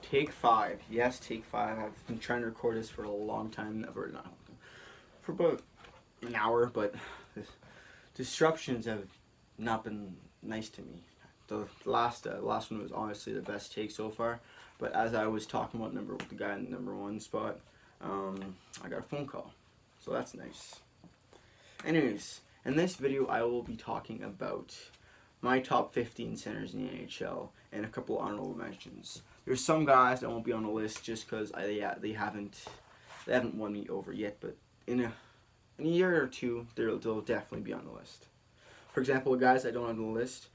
Take five. Yes, take five. I've been trying to record this for a long time. Never not for about an hour, but the disruptions have not been nice to me. The last one was honestly the best take so far. But as I was talking about the guy in the number one spot, I got a phone call, so that's nice. Anyways, in this video, I will be talking about my top 15 centers in the NHL and a couple honorable mentions. There's some guys that won't be on the list just because they haven't won me over yet, but in a year or two, they'll definitely be on the list. For example, guys I don't have on the list: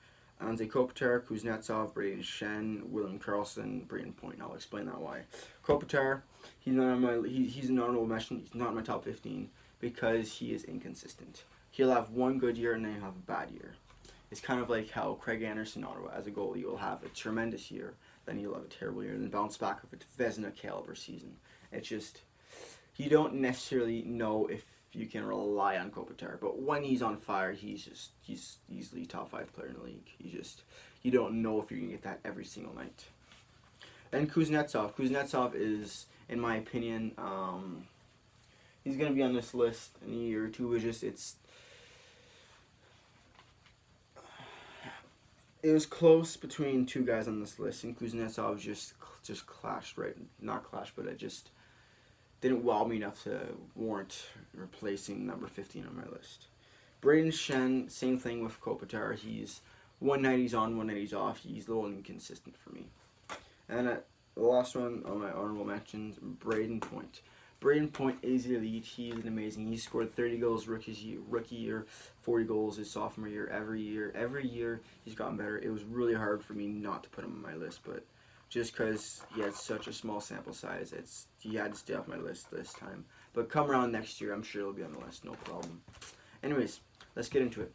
Anze Kopitar, Kuznetsov, Brayden Schenn, William Karlsson, Brayden Point. I'll explain that why. Kopitar, he's an honorable mention. He's not in my top 15 because he is inconsistent. He'll have one good year and then he'll have a bad year. It's kind of like how Craig Anderson, Ottawa, as a goalie, will have a tremendous year, then he'll have a terrible year, and then bounce back with a Vezina caliber season. It's just, you don't necessarily know if you can rely on Kopitar, but when he's on fire, he's easily top 5 player in the league. You don't know if you're gonna get that every single night. Then Kuznetsov. Kuznetsov is, in my opinion, he's gonna be on this list in a year or two. It was close between two guys on this list, and Kuznetsov just clashed, right? Not clashed, but it just didn't wow me enough to warrant replacing number 15 on my list. Brayden Schenn, same thing with Kopitar. He's one night he's on, one night he's off. He's a little inconsistent for me. And the last one on my honorable mentions, Brayden Point. Brayden Point is elite. He is amazing. He scored 30 goals rookie year, 40 goals his sophomore year. Every year he's gotten better. It was really hard for me not to put him on my list, but just because he had such a small sample size, he had to stay off my list this time. But come around next year, I'm sure he'll be on the list, no problem. Anyways, let's get into it.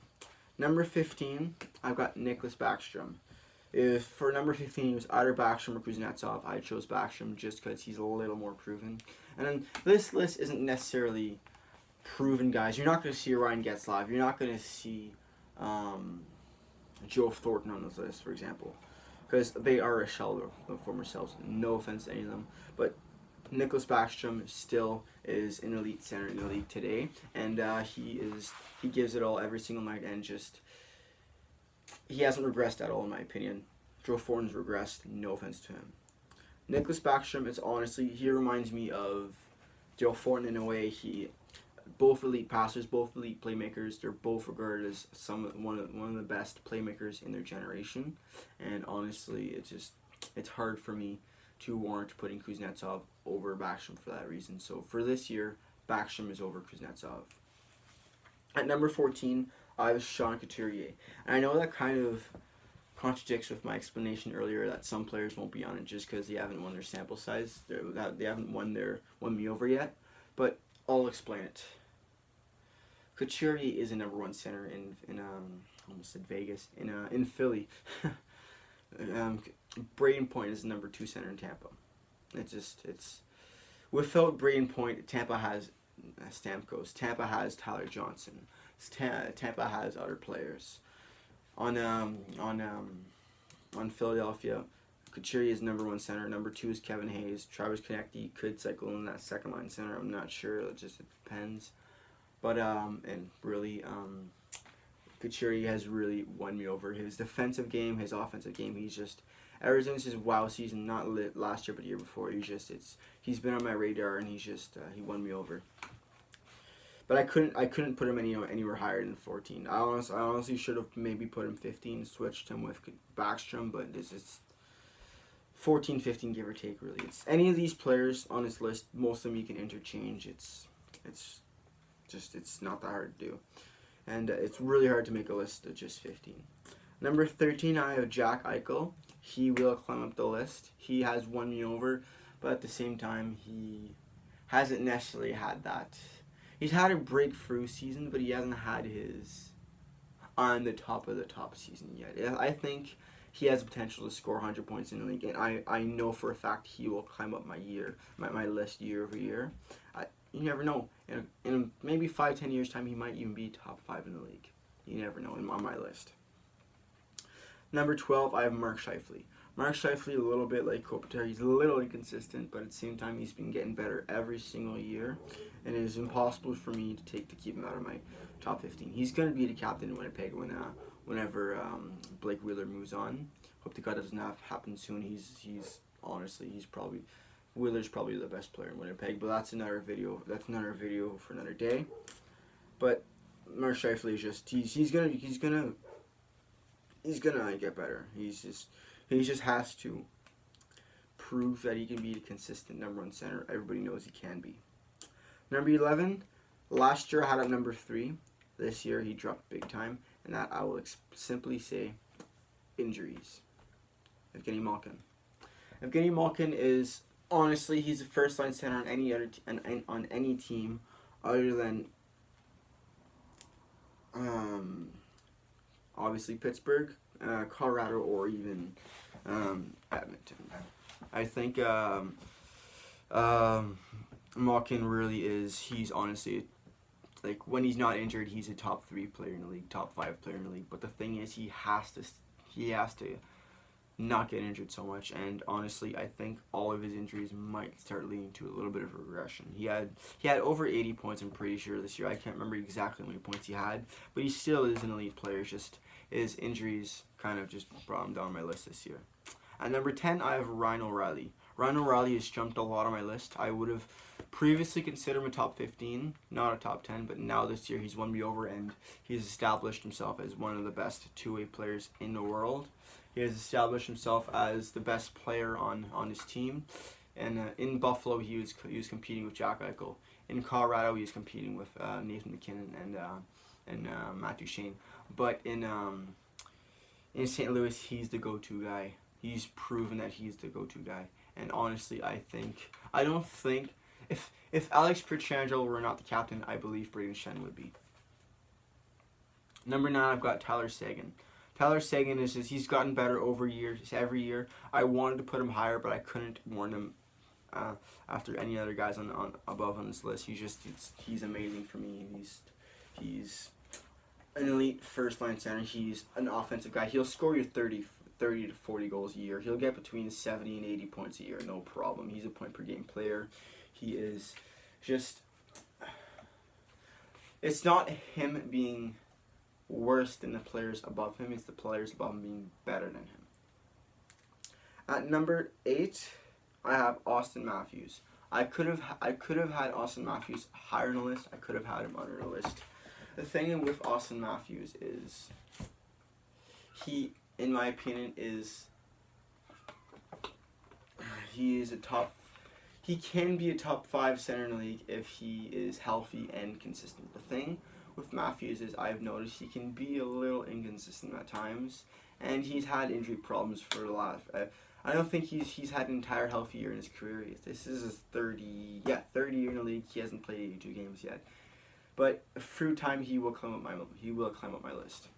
Number 15, I've got Nicholas Backstrom. If for number 15 it was either Backstrom or Kuznetsov, I chose Backstrom just because he's a little more proven. And then this list isn't necessarily proven guys. You're not going to see Ryan Getzlaf. You're not going to see Joe Thornton on this list, for example, because they are a shell of the former selves. No offense to any of them, but Nicholas Backstrom still is an elite center in the league today, and he gives it all every single night, and he hasn't regressed at all in my opinion. Joe Thornton's regressed. No offense to him. Nicholas Backstrom is honestly, he reminds me of Joe Thornton in a way. Both elite passers, both elite playmakers. They're both regarded as one of the best playmakers in their generation. And honestly, it's hard for me to warrant putting Kuznetsov over Backstrom for that reason. So for this year, Backstrom is over Kuznetsov. At number 14, I have Sean Couturier. And I know that kind of contradicts with my explanation earlier that some players won't be on it just because they haven't won their sample size. They haven't won me over yet. But I'll explain it. Couturier is a number 1 center in almost said Vegas, in Philly. Brayden Point is the number 2 center in Tampa. It's without Brayden Point, Tampa has Stamkos. Tampa has Tyler Johnson. Tampa has other players. On Philadelphia, Couturier is number 1 center. Number 2 is Kevin Hayes. Travis Konecny could cycle in that second line center. I'm not sure. It depends. But and really, Couturier has really won me over. His defensive game, his offensive game. Ever since his WoW season, not last year but the year before, he's been on my radar, and he won me over. But I couldn't put him anywhere higher than 14. I honestly should have maybe put him 15, switched him with Backstrom, but it's 14, 15, give or take. Really, it's any of these players on this list. Most of them you can interchange. It's not that hard to do, and it's really hard to make a list of just 15. Number 13, I have Jack Eichel. He will climb up the list. He has won me over, but at the same time, he hasn't necessarily had that. He's had a breakthrough season, but he hasn't had his on the top of the top season yet. I think he has the potential to score 100 points in the league, and I know for a fact he will climb up my list year over year. You never know. In maybe 5-10 years' time, he might even be top 5 in the league. You never know on my list. Number 12, I have Mark Scheifele. Mark Scheifele, a little bit like Kopitar, he's a little inconsistent, but at the same time, he's been getting better every single year, and it is impossible for me to keep him out of my top 15. He's going to be the captain in Winnipeg whenever Blake Wheeler moves on. Hope to God it doesn't happen soon. He's honestly, Wheeler's probably the best player in Winnipeg, but that's another video. That's another video for another day. But Mark Scheifele is just he's gonna get better. He just has to prove that he can be a consistent number 1 center. Everybody knows he can be. Number 11, last year I had at number 3. This year he dropped big time, and that I will simply say injuries. Evgeny Malkin. Evgeny Malkin is honestly he's a first line center on any other on any team other than obviously Pittsburgh, Colorado, or even Edmonton. I think Malkin really is. He's honestly like when he's not injured, he's a top 3 player in the league, top 5 player in the league. But the thing is, he has to not get injured so much. And honestly, I think all of his injuries might start leading to a little bit of regression. He had over 80 points, I'm pretty sure, this year. I can't remember exactly how many points he had, but he still is an elite player. It's just his injuries kind of just brought him down my list this year. At number 10, I have Ryan O'Reilly. Ryan O'Reilly has jumped a lot on my list. I would have previously considered him a top 15, not a top 10, but now this year he's won me over, and he's established himself as one of the best two-way players in the world. He has established himself as the best player on his team. And in Buffalo, he was competing with Jack Eichel. In Colorado, he was competing with Nathan McKinnon and Matthew Shane. But in St. Louis, he's the go-to guy. He's proven that he's the go-to guy. And honestly, I don't think if Alex Pietrangelo were not the captain, I believe Braden Shen would be. Number 9, I've got Tyler Seguin. Tyler Seguin he's gotten better over years, every year. I wanted to put him higher, but I couldn't warn him after any other guys above on this list. He's amazing for me. He's an elite first line center. He's an offensive guy. He'll score you 30 to 40 goals a year. He'll get between 70 and 80 points a year, no problem. He's a point per game player. He is just. It's not him being worse than the players above him. It's the players above him being better than him. At number 8, I have Austin Matthews. I could have had Austin Matthews higher on the list. I could have had him under the list. The thing with Austin Matthews is he, in my opinion, he can be a top 5 center in the league if he is healthy and consistent. The thing with Matthews is I've noticed he can be a little inconsistent at times, and he's had injury problems for a lot. I don't think he's had an entire healthy year in his career. This is his 30 year in the league. He hasn't played 82 games yet, but through time he will climb up my list.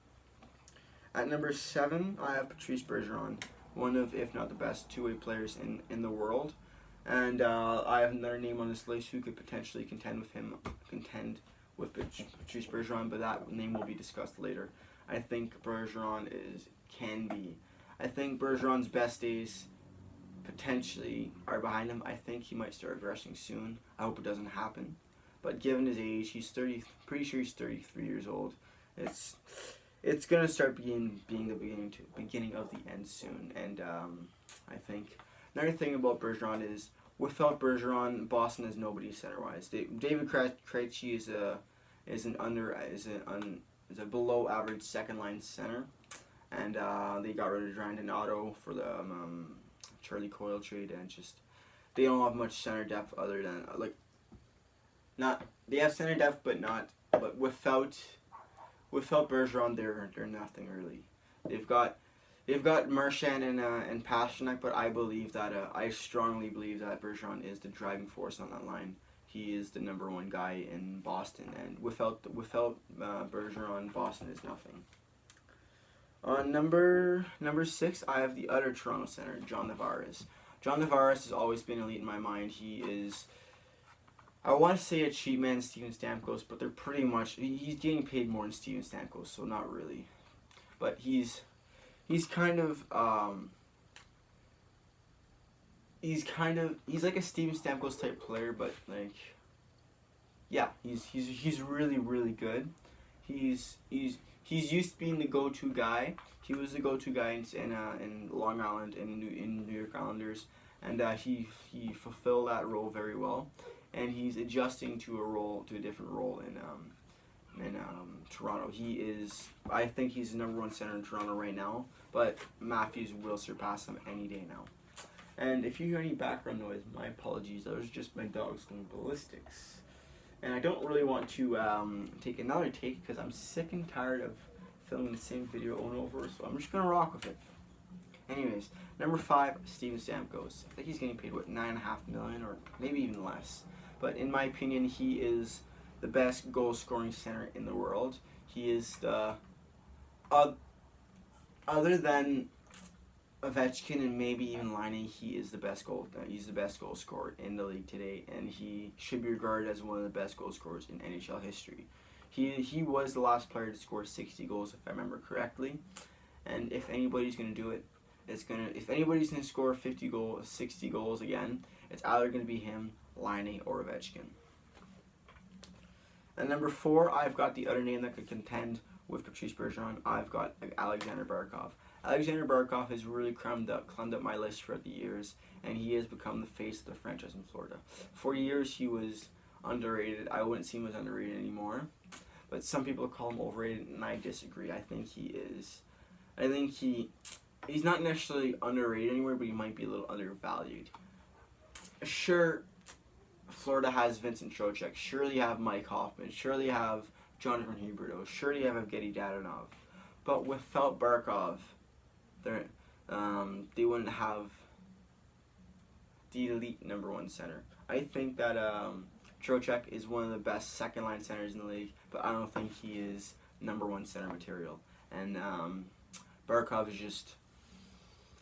At number 7, I have Patrice Bergeron, one of, if not the best, two-way players in the world, and I have another name on this list who could potentially contend with Patrice Bergeron, but that name will be discussed later. I think Bergeron I think Bergeron's best days potentially are behind him. I think he might start regressing soon. I hope it doesn't happen. But given his age, pretty sure he's 33 years old. It's gonna start being the beginning of the end soon. And I think another thing about Bergeron is without Bergeron, Boston has nobody center wise. David Krejci is a below average second line center, and they got rid of Brandon Otto for the Charlie Coyle trade, and just they don't have much center depth other than they have center depth but without Bergeron they're nothing really. They've got Marchand and Pastrnak, but I strongly believe that Bergeron is the driving force on that line. He is the number 1 guy in Boston, and without Bergeron, Boston is nothing. On number 6, I have the other Toronto center, John Tavares. John Tavares has always been elite in my mind. He is, I want to say a cheap man, Steven Stamkos, but they're pretty much, he's getting paid more than Steven Stamkos, so not really. But he's kind of he's like a Steven Stamkos type player, but like, yeah, he's really good. He's used to being the go-to guy. He was the go-to guy in Long Island in New York Islanders, and he fulfilled that role very well, and he's adjusting to a different role in Toronto. I think he's the number one center in Toronto right now, but Matthews will surpass him any day now. And if you hear any background noise, my apologies. Those are just my dogs going ballistics. And I don't really want to take another take because I'm sick and tired of filming the same video over and over, so I'm just going to rock with it. Anyways, number 5, Steven Stamkos. I think he's getting paid, what, $9.5 million or maybe even less. But in my opinion, he is the best goal-scoring center in the world. He is the... other than Ovechkin and maybe even Laine, he's the best goal scorer in the league today, and he should be regarded as one of the best goal scorers in NHL history. He was the last player to score 60 goals, if I remember correctly. And if anybody's going to do it, if anybody's going to score 60 goals again, it's either going to be him, Laine, or Ovechkin. And number 4, I've got the other name that could contend with Patrice Bergeron. I've got Alexander Barkov. Alexander Barkov has really climbed up my list throughout the years, and he has become the face of the franchise in Florida. For years, he was underrated. I wouldn't see him as underrated anymore, but some people call him overrated, and I disagree. I think he's not necessarily underrated anywhere, but he might be a little undervalued. Sure, Florida has Vincent Trocheck. Surely you have Mike Hoffman. Surely you have Jonathan Huberdeau. Surely you have Evgeny Dadonov. But without Barkov, they wouldn't have the elite number 1 center. I think that Trocheck is one of the best second-line centers in the league, but I don't think he is number 1 center material. And Barkov is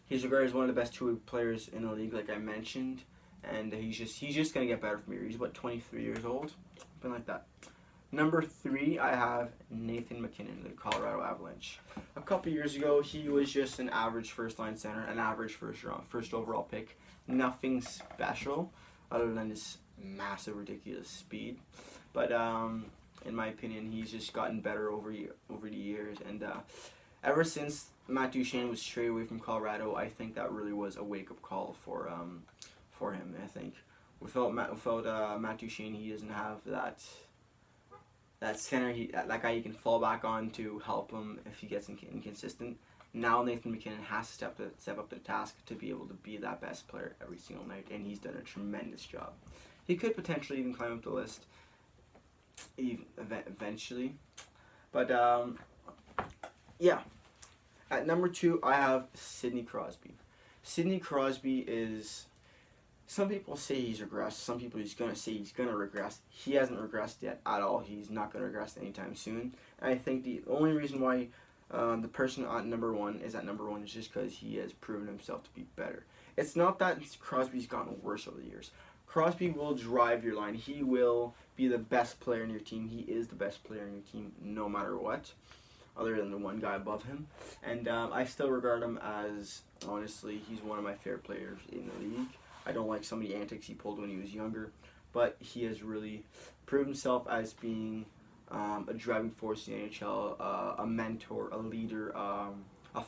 he's regarded as one of the best two-way players in the league, like I mentioned, and he's just gonna get better from here. He's 23 years old, something like that. Number 3, I have Nathan MacKinnon, the Colorado Avalanche. A couple years ago, he was just an average first-line center, an average first overall pick. Nothing special, other than his massive, ridiculous speed. But in my opinion, he's just gotten better over the years. And ever since Matt Duchene was traded away from Colorado, I think that really was a wake-up call for him. I think without Matt Duchene, he doesn't have that center, that guy you can fall back on to help him if he gets inconsistent. Now Nathan MacKinnon has to step up to the task to be able to be that best player every single night, and he's done a tremendous job. He could potentially even climb up the list eventually. But, yeah. At number 2, I have Sidney Crosby. Sidney Crosby is... Some people say he's regressed. Some people he's going to say he's going to regress. He hasn't regressed yet at all. He's not going to regress anytime soon. And I think the only reason why the person on number 1 is at number 1 is just because he has proven himself to be better. It's not that Crosby's gotten worse over the years. Crosby will drive your line. He will be the best player in your team. He is the best player in your team no matter what, other than the one guy above him. And I still regard him as, honestly, he's one of my favorite players in the league. I don't like some of the antics he pulled when he was younger, but he has really proved himself as being a driving force in the NHL, a mentor, a leader, a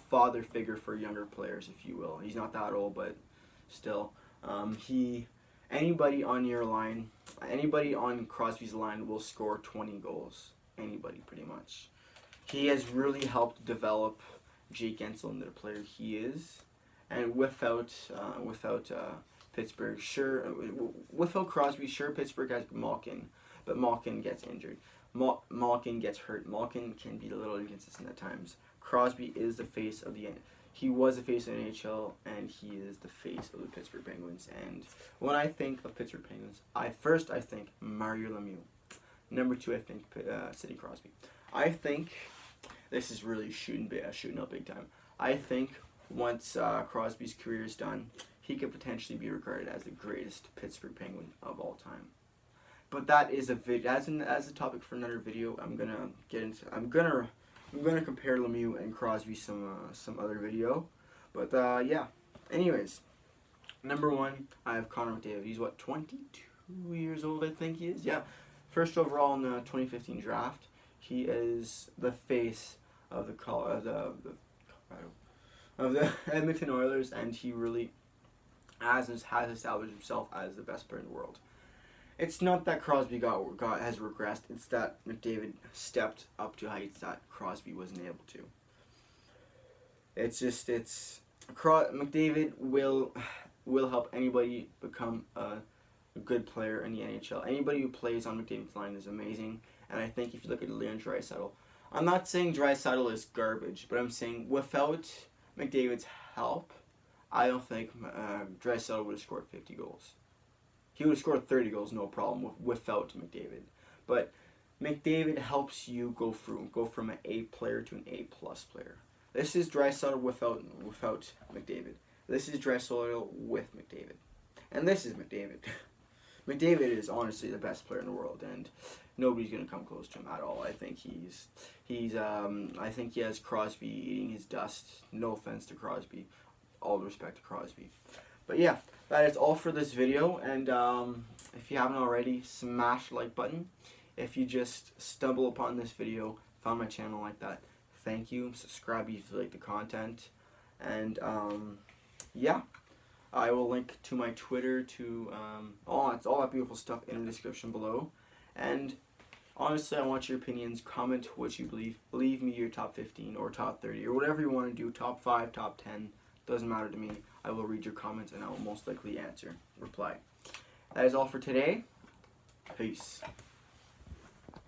father figure for younger players, if you will. He's not that old, but still. Anybody on your line, anybody on Crosby's line will score 20 goals. Anybody, pretty much. He has really helped develop Jake Guentzel into the player he is, and without Pittsburgh, without Crosby, sure, Pittsburgh has Malkin, but Malkin gets injured. Malkin gets hurt. Malkin can be a little inconsistent at times. Crosby is the face of he was the face of the NHL, and he is the face of the Pittsburgh Penguins. And when I think of Pittsburgh Penguins, I think Mario Lemieux. Number 2, I think Sidney Crosby. I think this is really shooting up big time. I think once Crosby's career is done, he could potentially be regarded as the greatest Pittsburgh Penguin of all time. But that is as a topic for another video. I'm gonna compare Lemieux and Crosby some other video. But yeah. Anyways, Number 1, I have Connor McDavid. He's what, 22 years old, I think he is. Yeah, first overall in the 2015 draft. He is the face of the Edmonton Oilers, and he really has established himself as the best player in the world. It's not that Crosby has regressed. It's that McDavid stepped up to heights that Crosby wasn't able to. McDavid will help anybody become a good player in the NHL. Anybody who plays on McDavid's line is amazing. And I think if you look at Leon Draisaitl, I'm not saying Draisaitl is garbage, but I'm saying without McDavid's help, I don't think Draisaitl would have scored 50 goals. He would have scored 30 goals, no problem, without McDavid. But McDavid helps you go from an A player to an A plus player. This is Draisaitl without McDavid. This is Draisaitl with McDavid. And this is McDavid. McDavid is honestly the best player in the world, and nobody's gonna come close to him at all. I think I think he has Crosby eating his dust. No offense to Crosby, all respect to Crosby. But yeah, that is all for this video. And if you haven't already, smash the like button. If you just stumble upon this video, found my channel like that, thank you. Subscribe if you like the content, and yeah. I will link to my Twitter, to all that beautiful stuff in the description below. And honestly, I want your opinions. Comment what you believe. Leave me your top 15 or top 30 or whatever you want to do. Top 5, top 10. Doesn't matter to me. I will read your comments and I will most likely reply. That is all for today. Peace.